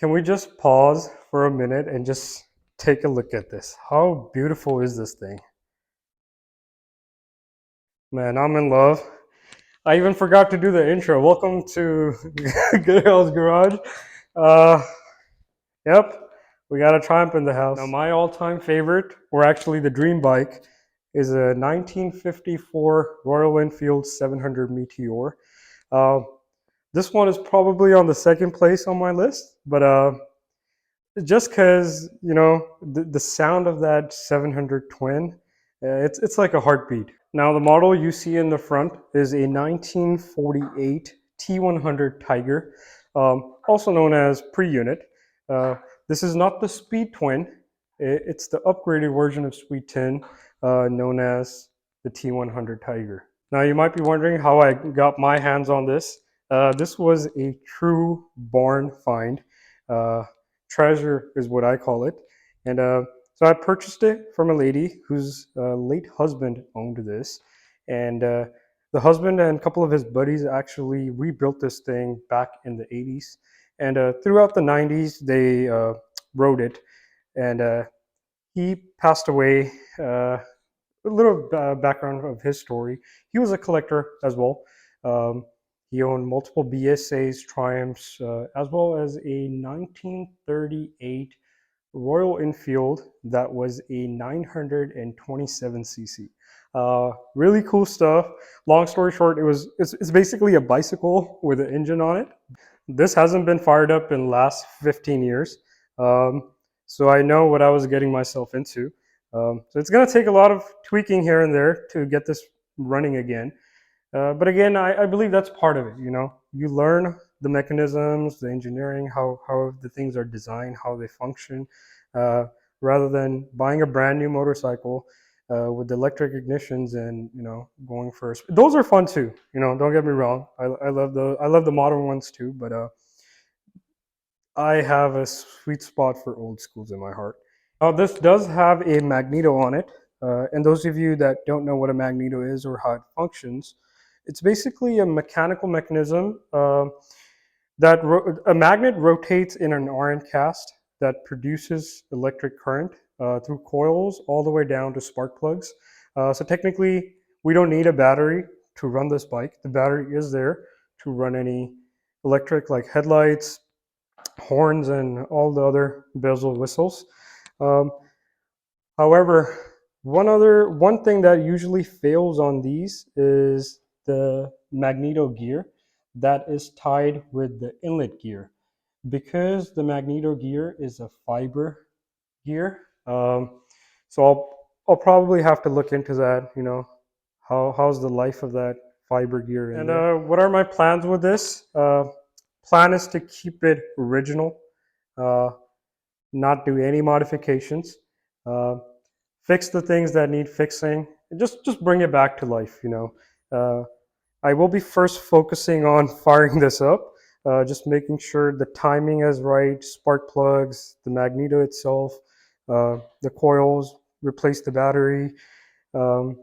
Can we just pause for a minute and just take a look at this? How beautiful is this thing? Man, I'm in love. I even forgot to do the intro. Welcome to Good Hell's Garage. Uh, yep, we got a Triumph in the house. Now, my all-time favorite, or actually the dream bike, is a 1954 Royal Enfield 700 Meteor. Uh, this one is probably on the second place on my list, but just because the sound of that 700 twin, it's like a heartbeat. Now the model you see in the front is a 1948 T100 Tiger, also known as Pre-unit. This is not the Speed Twin. It's the upgraded version of Speed 10, known as the T100 Tiger. Now you might be wondering how I got my hands on this. This was a true barn find. Treasure is what I call it. And so I purchased it from a lady whose late husband owned this. And the husband and a couple of his buddies actually rebuilt this thing back in the 80s. And throughout the 90s, they rode it. And he passed away. A little background of his story. He was a collector as well. Um, he owned multiple BSAs, Triumphs, as well as a 1938 Royal Enfield that was a 927cc. Really cool stuff. Long story short, it's basically a bicycle with an engine on it. This hasn't been fired up in the last 15 years. Um, so I know what I was getting myself into. So it's going to take a lot of tweaking here and there to get this running again. But again, I believe that's part of it. You learn the mechanisms, the engineering, how the things are designed, how they function, uh, rather than buying a brand new motorcycle with electric ignitions and going first. Those are fun too. Don't get me wrong. I love the modern ones too. But I have a sweet spot for old schools in my heart. This does have a magneto on it. And those of you that don't know what a magneto is or how it functions, it's basically a mechanical mechanism that a magnet rotates in an iron cast that produces electric current through coils all the way down to spark plugs. So technically, we don't need a battery to run this bike. The battery is there to run any electric like headlights, horns, and all the other bells and whistles. Um, However, one thing that usually fails on these is the magneto gear that is tied with the inlet gear. Because the magneto gear is a fiber gear, so I'll probably have to look into that. How's the life of that fiber gear in there. What are my plans with this? Plan is to keep it original, uh, not do any modifications, uh, fix the things that need fixing, and just bring it back to life. I will be first focusing on firing this up, just making sure the timing is right, spark plugs, the magneto itself, the coils, replace the battery. Um,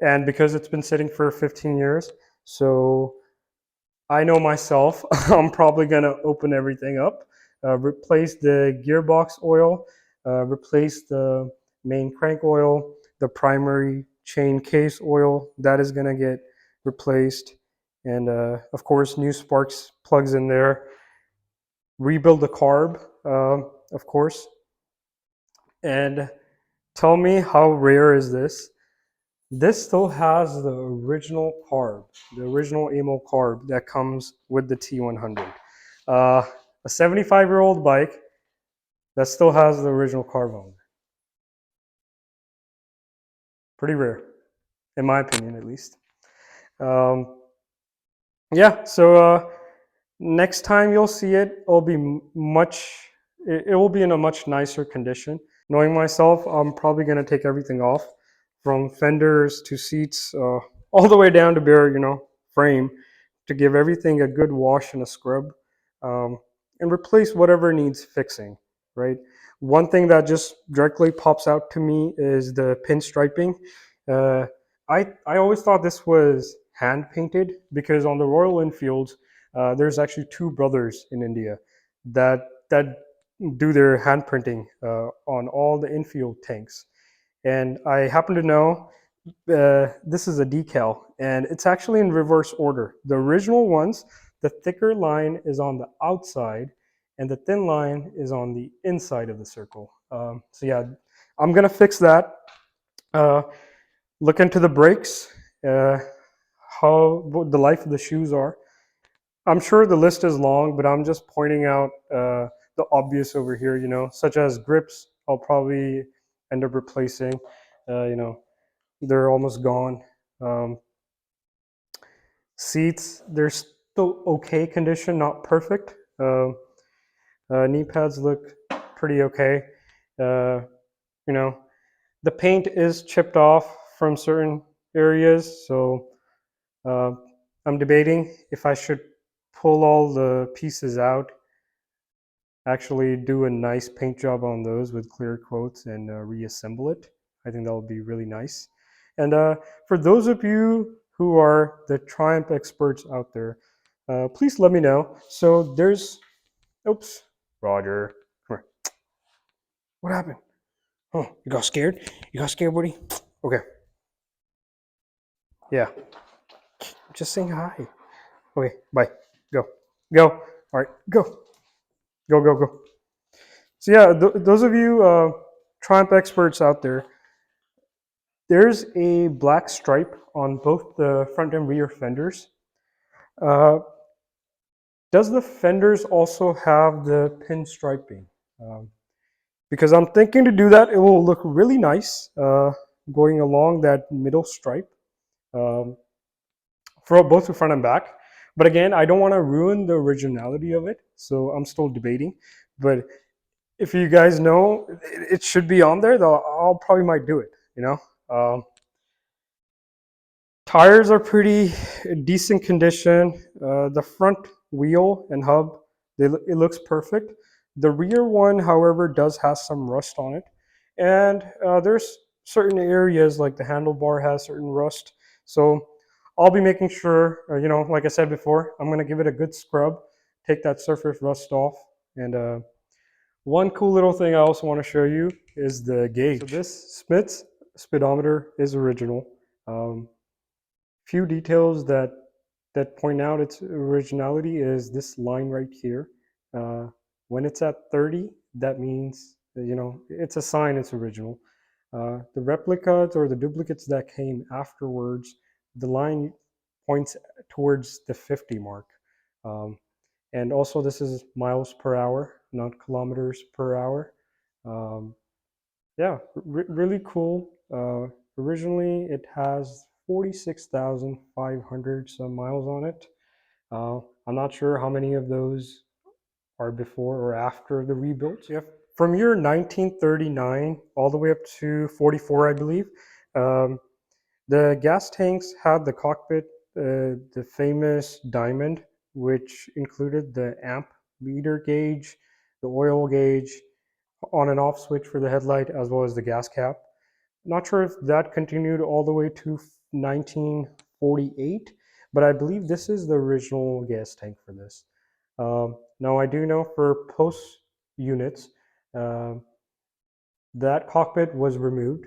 and because it's been sitting for 15 years, so I know myself, I'm probably going to open everything up, replace the gearbox oil, replace the main crank oil, the primary chain case oil, that is going to get replaced. And of course, new sparks plugs in there, rebuild the carb, of course. And tell me, how rare is this? This still has the original carb, the original AMO carb that comes with the T100. Uh, a 75-year-old bike that still has the original carb on it. Pretty rare, in my opinion, at least. Um, yeah, so next time you'll see it, it'll be it will be in a much nicer condition. Knowing myself, I'm probably going to take everything off, from fenders to seats, all the way down to bare, frame, to give everything a good wash and a scrub, and replace whatever needs fixing, right? One thing that just directly pops out to me is the pinstriping. Uh, I always thought this was hand painted, because on the Royal Enfields, there's actually two brothers in India that do their hand printing on all the infield tanks. And I happen to know this is a decal, and it's actually in reverse order. The original ones, the thicker line is on the outside, and the thin line is on the inside of the circle. So yeah, I'm gonna fix that. Uh, look into the brakes, uh, what the life of the shoes are. I'm sure the list is long, but I'm just pointing out the obvious over here, such as grips. I'll probably end up replacing. They're almost gone. Um, Seats, they're still okay condition, not perfect. Knee pads look pretty okay. Uh, you know, the paint is chipped off from certain areas, so uh, I'm debating if I should pull all the pieces out, actually do a nice paint job on those with clear coats, and reassemble it. I think that would be really nice. And for those of you who are the Triumph experts out there, please let me know. So there's, oops, Roger, come here. What happened? Oh, you got scared? You got scared, buddy? Okay, yeah, just saying hi. Okay, bye. Go, go. All right, go, go, go, go. So yeah, those of you Triumph experts out there, there's a black stripe on both the front and rear fenders. Uh, does the fenders also have the pinstriping? Um, because I'm thinking to do that, it will look really nice going along that middle stripe um, for both the front and back. But again, I don't want to ruin the originality of it, so I'm still debating. But if you guys know it should be on there, though, I'll probably might do it. Tires are pretty decent condition. The front wheel and hub, it looks perfect. The rear one, however, does have some rust on it. And there's certain areas like the handlebar has certain rust. So I'll be making sure, like I said before, I'm going to give it a good scrub, take that surface rust off. And one cool little thing I also want to show you is the gauge. So this Smith's speedometer is original. Few details that point out its originality is this line right here. When it's at 30, that means it's a sign it's original. The replicas or the duplicates that came afterwards, the line points towards the 50 mark. And also, this is miles per hour, not kilometers per hour. Um, yeah, really cool. Originally, it has 46,500 some miles on it. I'm not sure how many of those are before or after the rebuild. Yeah, from year 1939 all the way up to 44, I believe. Um, the gas tanks had the cockpit, the famous diamond, which included the amp meter gauge, the oil gauge, on and off switch for the headlight, as well as the gas cap. Not sure if that continued all the way to 1948, but I believe this is the original gas tank for this. Now, I do know for post units, um, that cockpit was removed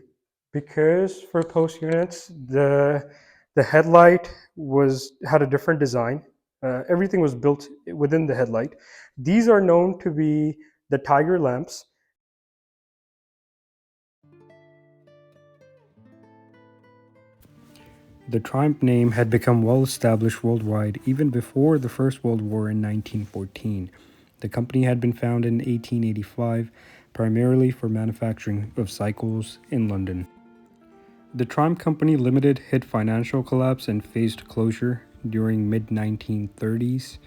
because for post units, the headlight was had a different design. Everything was built within the headlight. These are known to be the Tiger lamps. The Triumph name had become well established worldwide even before the First World War in 1914. The company had been founded in 1885, primarily for manufacturing of cycles in London. The Triumph Company Limited hit financial collapse and faced closure during mid-1930s.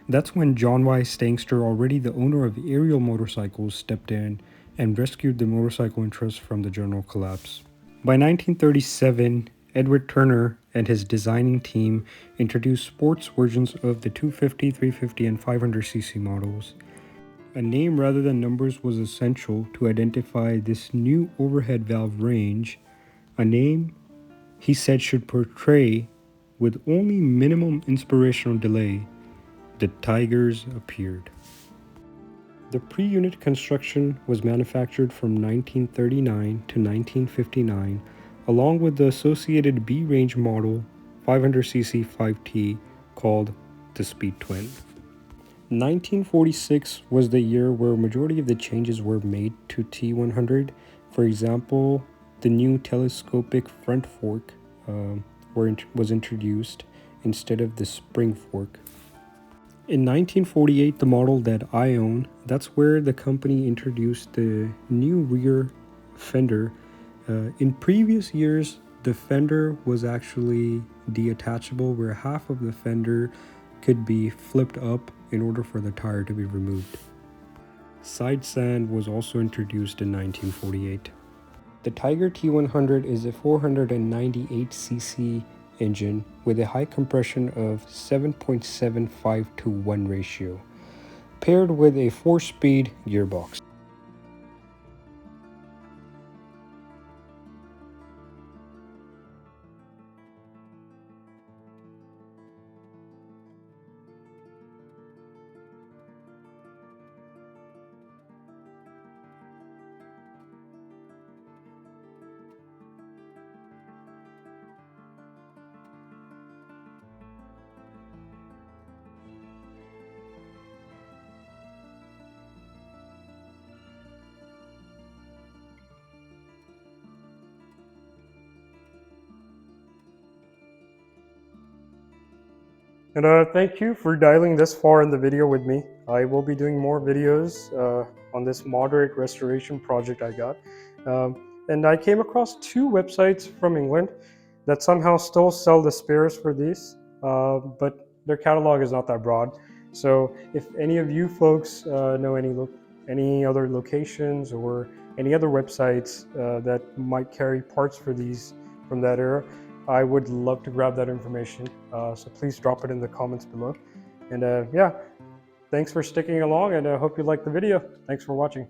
That's when John Y. Stangster, already the owner of Ariel Motorcycles, stepped in and rescued the motorcycle interest from the general collapse. By 1937, Edward Turner and his designing team introduced sports versions of the 250, 350, and 500cc models. A name rather than numbers was essential to identify this new overhead valve range, a name he said should portray, with only minimum inspirational delay, the Tigers appeared. The pre-unit construction was manufactured from 1939 to 1959, along with the associated B-range model 500cc 5T called the Speed Twin. 1946 was the year where a majority of the changes were made to T100. For example, the new telescopic front fork was introduced instead of the spring fork. In 1948, the model that I own, that's where the company introduced the new rear fender. In previous years, the fender was actually detachable, where half of the fender could be flipped up in order for the tire to be removed. Side stand was also introduced in 1948. The Tiger T100 is a 498cc engine with a high compression of 7.75 to 1 ratio, paired with a 4-speed gearbox. And thank you for dialing this far in the video with me. I will be doing more videos on this moderate restoration project I got. And I came across 2 websites from England that somehow still sell the spares for these, but their catalog is not that broad. So if any of you folks know any other locations or any other websites that might carry parts for these from that era, I would love to grab that information. So please drop it in the comments below. And yeah, thanks for sticking along, and I hope you liked the video. Thanks for watching.